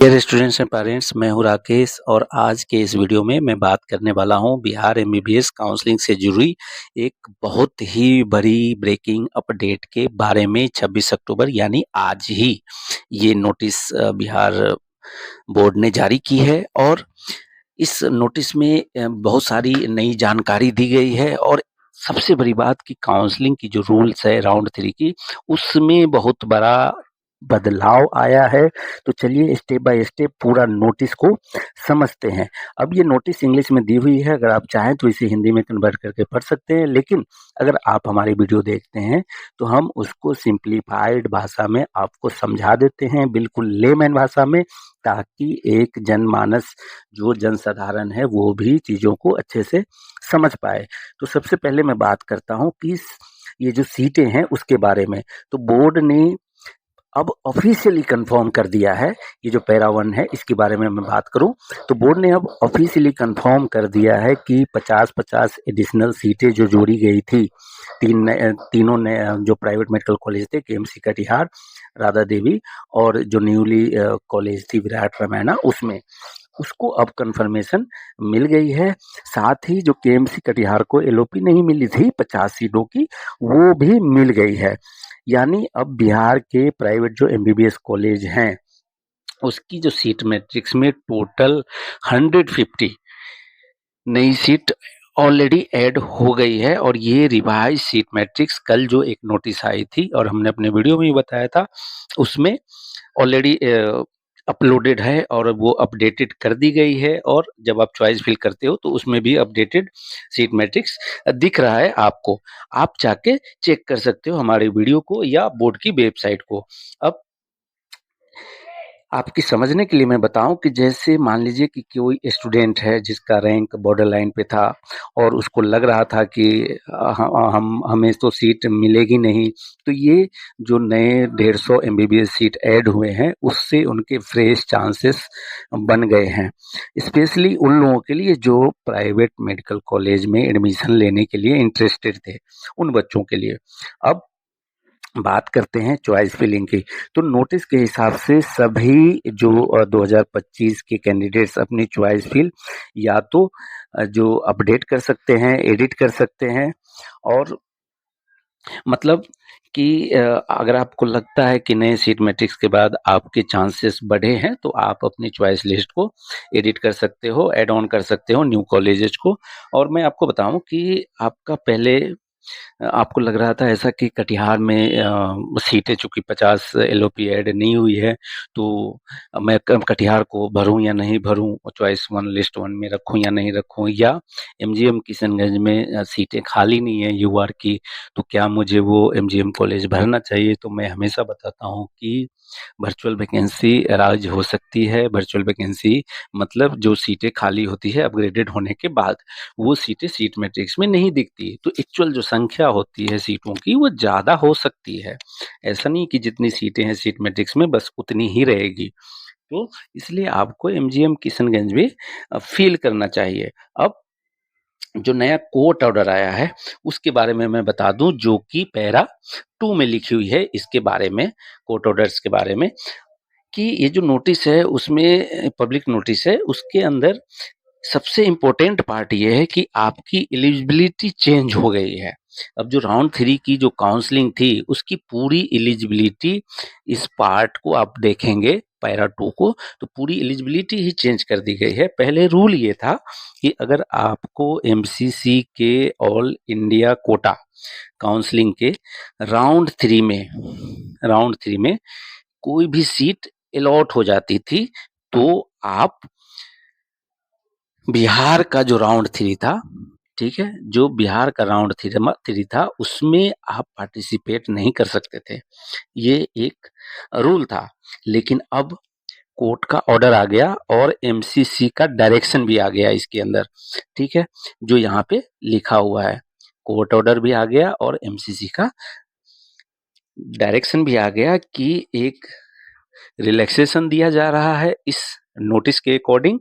Dear students and parents, मैं हूं राकेश और आज के इस वीडियो में मैं बात करने वाला हूं बिहार एमबीबीएस काउंसलिंग से जुड़ी एक बहुत ही बड़ी ब्रेकिंग अपडेट के बारे में। 26 अक्टूबर यानी आज ही ये नोटिस बिहार बोर्ड ने जारी की है और इस नोटिस में बहुत सारी नई जानकारी दी गई है और सबसे बड़ी बात कि काउंसलिंग की जो रूल्स है राउंड 3 की, उसमें बहुत बड़ा बदलाव आया है। तो चलिए स्टेप बाय स्टेप पूरा नोटिस को समझते हैं। अब ये नोटिस इंग्लिश में दी हुई है, अगर आप चाहें तो इसे हिंदी में कन्वर्ट करके पढ़ सकते हैं, लेकिन अगर आप हमारी वीडियो देखते हैं तो हम उसको सिंप्लीफाइड भाषा में आपको समझा देते हैं, बिल्कुल लेमैन भाषा में, ताकि एक जनमानस जो जनसाधारण है वो भी चीज़ों को अच्छे से समझ पाए। तो सबसे पहले मैं बात करता हूँ कि ये जो सीटें हैं उसके बारे में। तो बोर्ड ने अब ऑफिशियली कंफर्म कर दिया है। ये जो पैरा 1 है इसके बारे में मैं बात करूं तो बोर्ड ने अब ऑफिशियली कंफर्म कर दिया है कि 50-50 एडिशनल सीटें जो जोड़ी गई थी तीनों ने जो प्राइवेट मेडिकल कॉलेज थे, केएमसी कटिहार, राधा देवी और जो न्यूली कॉलेज थी विराट रमैना, उसमें उसको अब कंफर्मेशन मिल गई है। साथ ही जो केएमसी कटिहार को एलओपी नहीं मिली थी 50 सीटों की, वो भी मिल गई है। यानी अब बिहार के प्राइवेट जो एमबीबीएस कॉलेज हैं उसकी जो सीट मैट्रिक्स में टोटल 150 नई सीट ऑलरेडी ऐड हो गई है। और ये रिवाइज सीट मैट्रिक्स कल जो एक नोटिस आई थी और हमने अपने वीडियो में भी बताया था, उसमें ऑलरेडी अपलोडेड है और वो अपडेटेड कर दी गई है। और जब आप चॉइस फिल करते हो तो उसमें भी अपडेटेड सीट मैट्रिक्स दिख रहा है आपको। आप जाके चेक कर सकते हो हमारे वीडियो को या बोर्ड की वेबसाइट को। अब आपकी समझने के लिए मैं बताऊं कि जैसे मान लीजिए कि कोई स्टूडेंट है जिसका रैंक बॉर्डर लाइन पे था और उसको लग रहा था कि हमें तो सीट मिलेगी नहीं, तो ये जो नए 150 एमबीबीएस सीट ऐड हुए हैं उससे उनके फ्रेश चांसेस बन गए हैं, स्पेशली उन लोगों के लिए जो प्राइवेट मेडिकल कॉलेज में एडमिशन लेने के लिए इंटरेस्टेड थे, उन बच्चों के लिए। अब बात करते हैं चॉइस फिलिंग की। तो नोटिस के हिसाब से सभी जो 2025 के कैंडिडेट्स अपनी चॉइस फिल या तो जो अपडेट कर सकते हैं, एडिट कर सकते हैं। और मतलब कि अगर आपको लगता है कि नए सीट मैट्रिक्स के बाद आपके चांसेस बढ़े हैं तो आप अपनी चॉइस लिस्ट को एडिट कर सकते हो, ऐड ऑन कर सकते हो न्यू कॉलेजेस को। और मैं आपको बताऊं कि आपका पहले आपको लग रहा था ऐसा कि कटिहार में सीटें चूंकि 50 एलओपी ऐड नहीं हुई है, तो मैं कटिहार को भरूं या नहीं भरूं, चॉइस 1 लिस्ट 1 में रखूं या नहीं रखूं, या एमजीएम किशनगंज में सीटें खाली नहीं है यूआर की, तो क्या मुझे वो एमजीएम कॉलेज भरना चाहिए। तो मैं हमेशा बताता हूं कि वर्चुअल वैकेंसी राज हो सकती है। वर्चुअल वैकेंसी मतलब जो सीटें खाली होती है अपग्रेडेड होने के बाद, वो सीटें सीट मैट्रिक्स में नहीं दिखती, तो एक्चुअल जो संख्या होती है सीटों की वो ज़्यादा हो सकती है। ऐसा नहीं कि जितनी सीटें हैं सीट मैट्रिक्स में बस उतनी ही रहेगी। तो इसलिए आपको एमजीएम किशनगंज में फील करना चाहिए। अब जो नया कोर्ट ऑर्डर आया है उसके बारे में मैं बता दूं, जो कि पैरा 2 में लिखी हुई है। इसके बारे में, कोर्ट ऑर्डर्स के बारे में, कि ये जो नोटिस है उसमें पब्लिक नोटिस है, उसके अंदर सबसे इम्पोर्टेंट पार्ट ये है कि आपकी एलिजिबिलिटी चेंज हो गई है। अब जो राउंड 3 की जो काउंसलिंग थी उसकी पूरी एलिजिबिलिटी, इस पार्ट को आप देखेंगे पैरा 2 को, तो पूरी एलिजिबिलिटी ही चेंज कर दी गई है। पहले रूल ये था कि अगर आपको एमसीसी के ऑल इंडिया कोटा काउंसलिंग के राउंड 3 में कोई भी सीट अलॉट हो जाती थी, तो आप बिहार का जो राउंड 3 था, ठीक है, जो बिहार का राउंड 3 था उसमें आप पार्टिसिपेट नहीं कर सकते थे। ये एक रूल था। लेकिन अब कोर्ट का ऑर्डर आ गया और एमसीसी का डायरेक्शन भी आ गया इसके अंदर, ठीक है, जो यहाँ पे लिखा हुआ है। कोर्ट ऑर्डर भी आ गया और एमसीसी का डायरेक्शन भी आ गया कि एक रिलैक्सेशन दिया जा रहा है इस नोटिस के अकॉर्डिंग।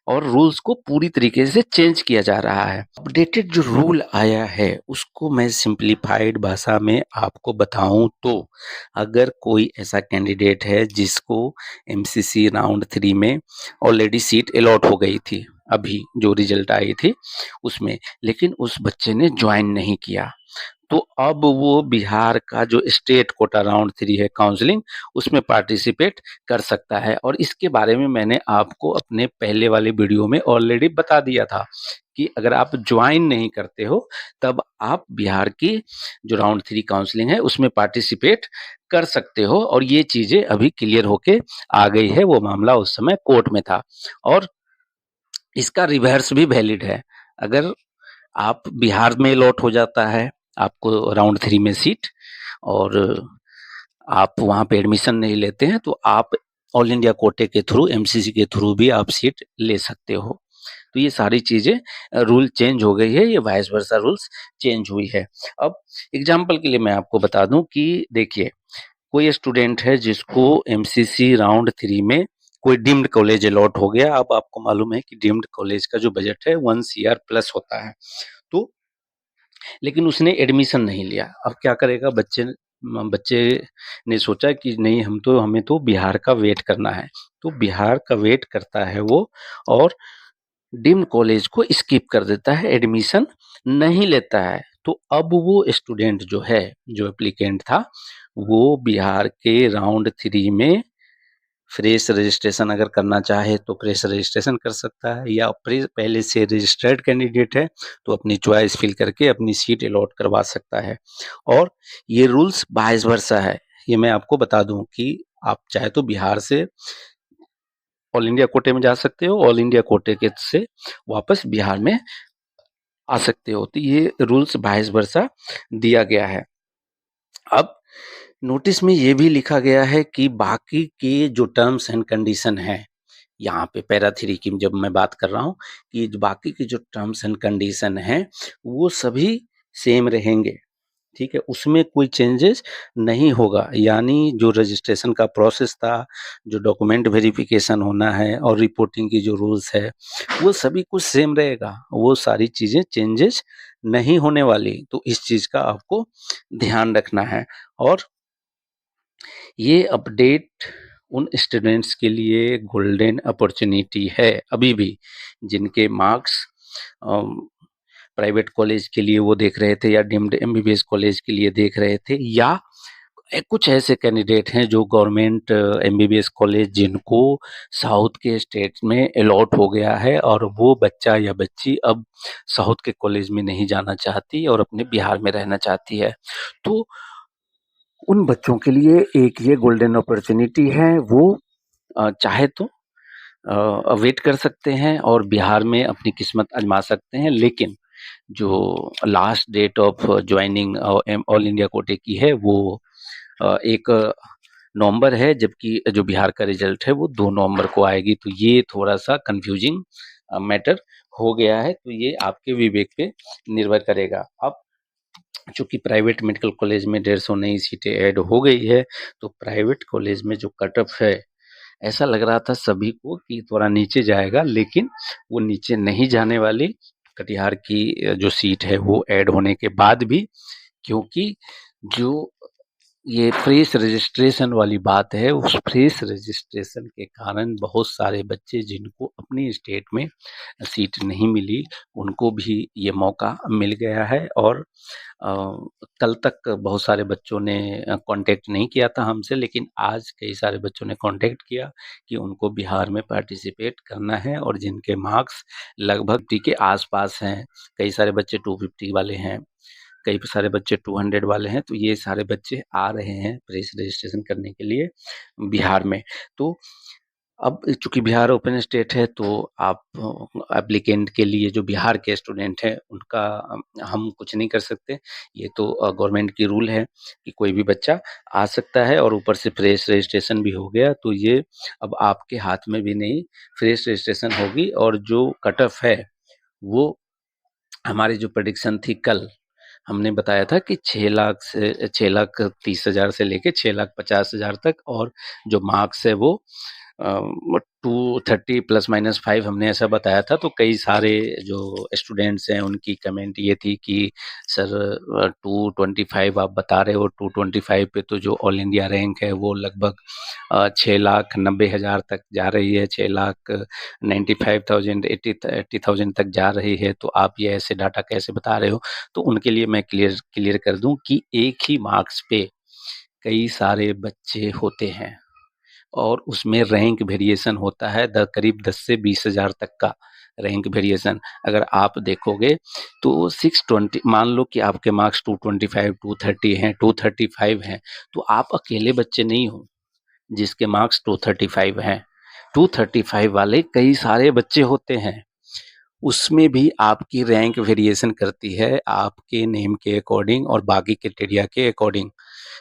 और रूल्स को पूरी तरीके से चेंज किया जा रहा है। अपडेटेड जो रूल आया है उसको मैं सिंप्लीफाइड भाषा में आपको बताऊं तो अगर कोई ऐसा कैंडिडेट है जिसको एमसीसी राउंड 3 में ऑलरेडी सीट अलॉट हो गई थी, अभी जो रिजल्ट आई थी उसमें, लेकिन उस बच्चे ने ज्वाइन नहीं किया, तो अब वो बिहार का जो स्टेट कोटा राउंड 3 है काउंसलिंग, उसमें पार्टिसिपेट कर सकता है। और इसके बारे में मैंने आपको अपने पहले वाले वीडियो में ऑलरेडी बता दिया था कि अगर आप ज्वाइन नहीं करते हो तब आप बिहार की जो राउंड 3 काउंसलिंग है उसमें पार्टिसिपेट कर सकते हो, और ये चीजें अभी क्लियर होके आ गई है। वो मामला उस समय कोर्ट में था और इसका रिवर्स भी वैलिड है। अगर आप बिहार में अलॉट हो जाता है आपको राउंड 3 में सीट, और आप वहाँ पे एडमिशन नहीं लेते हैं, तो आप ऑल इंडिया कोटे के थ्रू, एमसीसी के थ्रू भी आप सीट ले सकते हो। तो ये सारी चीज़ें रूल चेंज हो गई है, ये वाइस वर्सा रूल्स चेंज हुई है। अब एग्जाम्पल के लिए मैं आपको बता दूं कि देखिए, कोई स्टूडेंट है जिसको एमसीसी राउंड 3 में कोई डीम्ड कॉलेज अलॉट हो गया। अब आपको मालूम है कि डीम्ड कॉलेज का जो बजट है 1 सीआर प्लस होता है, तो लेकिन उसने एडमिशन नहीं लिया। अब क्या करेगा बच्चे ने सोचा कि नहीं, हमें तो बिहार का वेट करना है, तो बिहार का वेट करता है वो, और डीम्ड कॉलेज को स्किप कर देता है, एडमिशन नहीं लेता है। तो अब वो स्टूडेंट जो है, जो एप्लीकेंट था, वो बिहार के राउंड 3 में फ्रेश रजिस्ट्रेशन अगर करना चाहे तो फ्रेश रजिस्ट्रेशन कर सकता है, या पहले से रजिस्टर्ड कैंडिडेट है तो अपनी चॉइस फिल करके अपनी सीट अलॉट करवा सकता है। और ये रूल्स वाइस वर्सा है, ये मैं आपको बता दूं कि आप चाहे तो बिहार से ऑल इंडिया कोटे में जा सकते हो, ऑल इंडिया कोटे के से वापस बिहार में आ सकते हो। तो ये रूल्स वाइस वर्सा दिया गया है। अब नोटिस में ये भी लिखा गया है कि बाकी के जो टर्म्स एंड कंडीशन हैं, यहाँ पे पैरा 3 की जब मैं बात कर रहा हूँ, कि जो बाकी के जो टर्म्स एंड कंडीशन हैं वो सभी सेम रहेंगे, ठीक है, उसमें कोई चेंजेस नहीं होगा। यानी जो रजिस्ट्रेशन का प्रोसेस था, जो डॉक्यूमेंट वेरिफिकेशन होना है और रिपोर्टिंग की जो रूल्स है, वो सभी कुछ सेम रहेगा, वो सारी चीज़ें चेंजेस नहीं होने वाली। तो इस चीज़ का आपको ध्यान रखना है। और ये अपडेट उन स्टूडेंट्स के लिए गोल्डन अपॉर्चुनिटी है अभी भी, जिनके मार्क्स प्राइवेट कॉलेज के लिए वो देख रहे थे, या डीम्ड एमबीबीएस कॉलेज के लिए देख रहे थे, या कुछ ऐसे कैंडिडेट हैं जो गवर्नमेंट एमबीबीएस कॉलेज जिनको साउथ के स्टेट में अलॉट हो गया है, और वो बच्चा या बच्ची अब साउथ के कॉलेज में नहीं जाना चाहती और अपने बिहार में रहना चाहती है। तो उन बच्चों के लिए एक ये गोल्डन अपॉर्चुनिटी है, वो चाहे तो वेट कर सकते हैं और बिहार में अपनी किस्मत आजमा सकते हैं। लेकिन जो last date of joining all India कोटे की है वो 1 नवंबर है, जबकि जो बिहार का रिजल्ट है वो 2 नवंबर को आएगी। तो ये थोड़ा सा कंफ्यूजिंग मैटर हो गया है, तो ये आपके विवेक पे निर्भर करेगा। अब चूंकि प्राइवेट मेडिकल कॉलेज में 150 नई सीटें ऐड हो गई है, तो प्राइवेट कॉलेज में जो कट ऑफ है, ऐसा लग रहा था सभी को कि थोड़ा नीचे जाएगा, लेकिन वो नीचे नहीं जाने वाली। कटिहार की जो सीट है वो ऐड होने के बाद भी, क्योंकि जो ये फ्रेश रजिस्ट्रेशन वाली बात है, उस फ्रेश रजिस्ट्रेशन के कारण बहुत सारे बच्चे जिनको अपनी स्टेट में सीट नहीं मिली, उनको भी ये मौका मिल गया है। और कल तक बहुत सारे बच्चों ने कांटेक्ट नहीं किया था हमसे, लेकिन आज कई सारे बच्चों ने कांटेक्ट किया कि उनको बिहार में पार्टिसिपेट करना है, और जिनके मार्क्स लगभग टी के आसपास हैं, कई सारे बच्चे 250 वाले हैं, कई सारे बच्चे 200 वाले हैं, तो ये सारे बच्चे आ रहे हैं प्रेस रजिस्ट्रेशन करने के लिए बिहार में। तो अब चूंकि बिहार ओपन स्टेट है, तो आप एप्लीकेंट के लिए जो बिहार के स्टूडेंट हैं उनका हम कुछ नहीं कर सकते। ये तो गवर्नमेंट की रूल है कि कोई भी बच्चा आ सकता है, और ऊपर से फ्रेश रजिस्ट्रेशन भी हो गया, तो ये अब आपके हाथ में भी नहीं, फ्रेश रजिस्ट्रेशन होगी। और जो कट ऑफ है वो, हमारी जो प्रेडिक्शन थी कल, हमने बताया था कि 6,30,000 से लेके 6,50,000 तक, और जो मार्क्स है वो 230 प्लस माइनस 5 हमने ऐसा बताया था, तो कई सारे जो स्टूडेंट्स हैं उनकी कमेंट ये थी कि सर 225 आप बता रहे हो, 225 पे तो जो ऑल इंडिया रैंक है वो लगभग 6,90,000 तक जा रही है, 6,95,000 80,000 तक जा रही है, तो आप ये ऐसे डाटा कैसे बता रहे हो? तो उनके लिए मैं क्लियर क्लियर कर दूं कि एक ही मार्क्स पे कई सारे बच्चे होते हैं और उसमें रैंक वेरिएशन होता है करीब 10 से 20,000 तक का रैंक वेरिएशन। अगर आप देखोगे तो 620, मान लो कि आपके मार्क्स 225 230 हैं, 235 हैं, तो आप अकेले बच्चे नहीं हो जिसके मार्क्स 235 हैं। 235 वाले कई सारे बच्चे होते हैं, उसमें भी आपकी रैंक वेरिएशन करती है आपके नेम के अकॉर्डिंग और बाकी क्राइटेरिया के अकॉर्डिंग।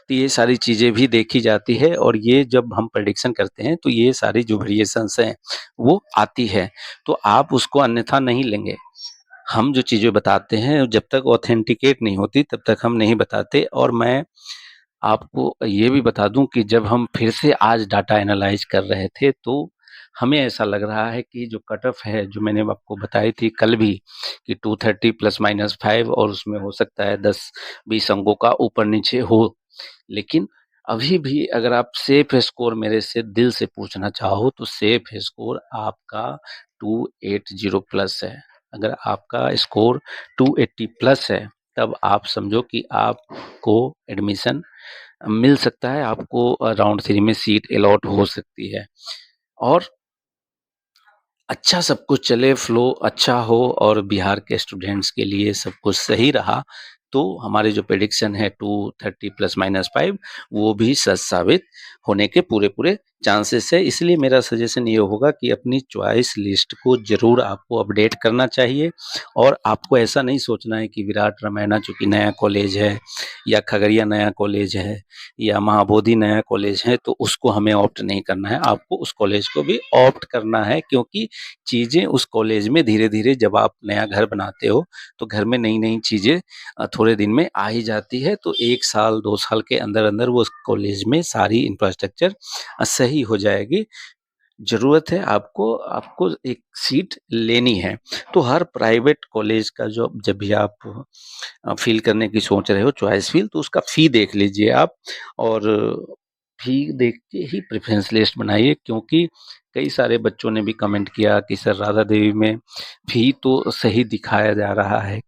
तो ये सारी चीज़ें भी देखी जाती है और ये जब हम प्रेडिक्शन करते हैं तो ये सारी जो वेरिएशंस हैं वो आती है, तो आप उसको अन्यथा नहीं लेंगे। हम जो चीज़ें बताते हैं जब तक ऑथेंटिकेट नहीं होती तब तक हम नहीं बताते। और मैं आपको ये भी बता दूं कि जब हम फिर से आज डाटा एनालाइज कर रहे थे तो हमें ऐसा लग रहा है कि जो कट ऑफ है जो मैंने आपको बताई थी कल भी कि 230 प्लस माइनस 5 और उसमें हो सकता है 10-20 अंकों का ऊपर नीचे हो, लेकिन अभी भी अगर आप सेफ स्कोर मेरे से दिल से पूछना चाहो तो सेफ स्कोर आपका 280 प्लस है। अगर आपका स्कोर 280 प्लस है तब आप समझो कि आपको एडमिशन मिल सकता है, आपको राउंड 3 में सीट अलॉट हो सकती है। और अच्छा सब कुछ चले, फ्लो अच्छा हो और बिहार के स्टूडेंट्स के लिए सब कुछ सही रहा, तो हमारे जो प्रेडिक्शन है 230 प्लस माइनस 5 वो भी सच साबित होने के पूरे-पूरे चांसेस है। इसलिए मेरा सजेशन ये होगा कि अपनी चॉइस लिस्ट को ज़रूर आपको अपडेट करना चाहिए और आपको ऐसा नहीं सोचना है कि विराट रामायणा चूँकि नया कॉलेज है या खगड़िया नया कॉलेज है या महाबोधि नया कॉलेज है तो उसको हमें ऑप्ट नहीं करना है, आपको उस कॉलेज को भी ऑप्ट करना है, क्योंकि चीज़ें उस कॉलेज में धीरे-धीरे जब आप नया घर बनाते हो तो घर में नई-नई चीज़ें थोड़े दिन में आ ही जाती है, तो 1 साल 2 साल के अंदर-अंदर वो उस कॉलेज में सारी इंफ्रास्ट्रक्चर सही हो जाएगी। ज़रूरत है आपको, आपको एक सीट लेनी है। तो हर प्राइवेट कॉलेज का जो जब भी आप फ़ील करने की सोच रहे हो चॉइस फ़ील, तो उसका फ़ी देख लीजिए आप और फ़ी देख के ही प्रेफ़रेंस लिस्ट बनाइए, क्योंकि कई सारे बच्चों ने भी कमेंट किया कि सर राधा देवी में फ़ी तो सही दिखाया जा रहा है,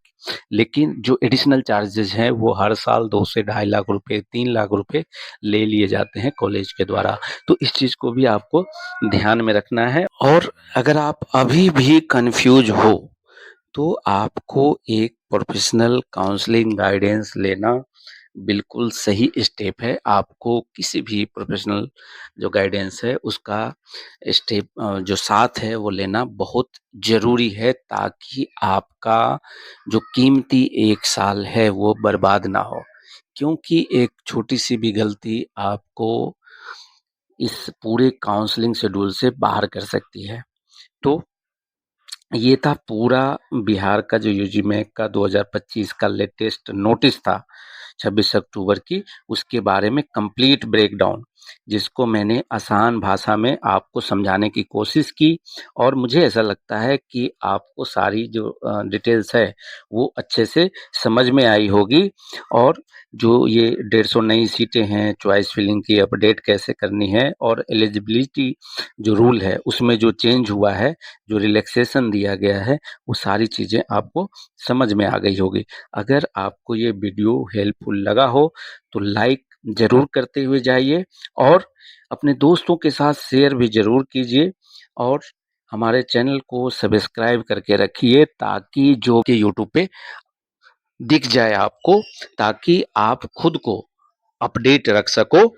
लेकिन जो एडिशनल चार्जेज़ हैं वो हर साल 2 से ढाई लाख रुपए, 3 लाख रुपए ले लिए जाते हैं कॉलेज के द्वारा। तो इस चीज़ को भी आपको ध्यान में रखना है। और अगर आप अभी भी कन्फ्यूज़ हो तो आपको एक प्रोफेशनल काउंसलिंग गाइडेंस लेना बिल्कुल सही स्टेप है। आपको किसी भी प्रोफेशनल जो गाइडेंस है उसका स्टेप जो साथ है वो लेना बहुत ज़रूरी है, ताकि आपका जो कीमती 1 साल है वो बर्बाद ना हो। क्योंकि एक छोटी-सी भी गलती आपको इस पूरे काउंसलिंग शेड्यूल से बाहर कर सकती है। तो ये था पूरा बिहार का जो यूजीमेक का 2025 का लेटेस्ट नोटिस था 26 अक्टूबर की, उसके बारे में कंप्लीट ब्रेकडाउन, जिसको मैंने आसान भाषा में आपको समझाने की कोशिश की और मुझे ऐसा लगता है कि आपको सारी जो डिटेल्स है वो अच्छे से समझ में आई होगी। और जो ये 150 नई सीटें हैं, चॉइस फिलिंग की अपडेट कैसे करनी है और एलिजिबिलिटी जो रूल है उसमें जो चेंज हुआ है, जो रिलैक्सेशन दिया गया है, वो सारी चीज़ें आपको समझ में आ गई होगी। अगर आपको ये वीडियो हेल्पफुल लगा हो तो लाइक ज़रूर करते हुए जाइए और अपने दोस्तों के साथ शेयर भी ज़रूर कीजिए और हमारे चैनल को सब्सक्राइब करके रखिए, ताकि जो कि यूट्यूब पे दिख जाए आपको, ताकि आप खुद को अपडेट रख सको।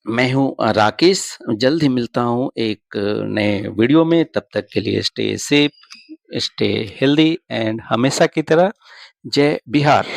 मैं हूँ राकेश, जल्द ही मिलता हूँ एक नए वीडियो में, तब तक के लिए stay safe, stay healthy and हमेशा की तरह जय बिहार।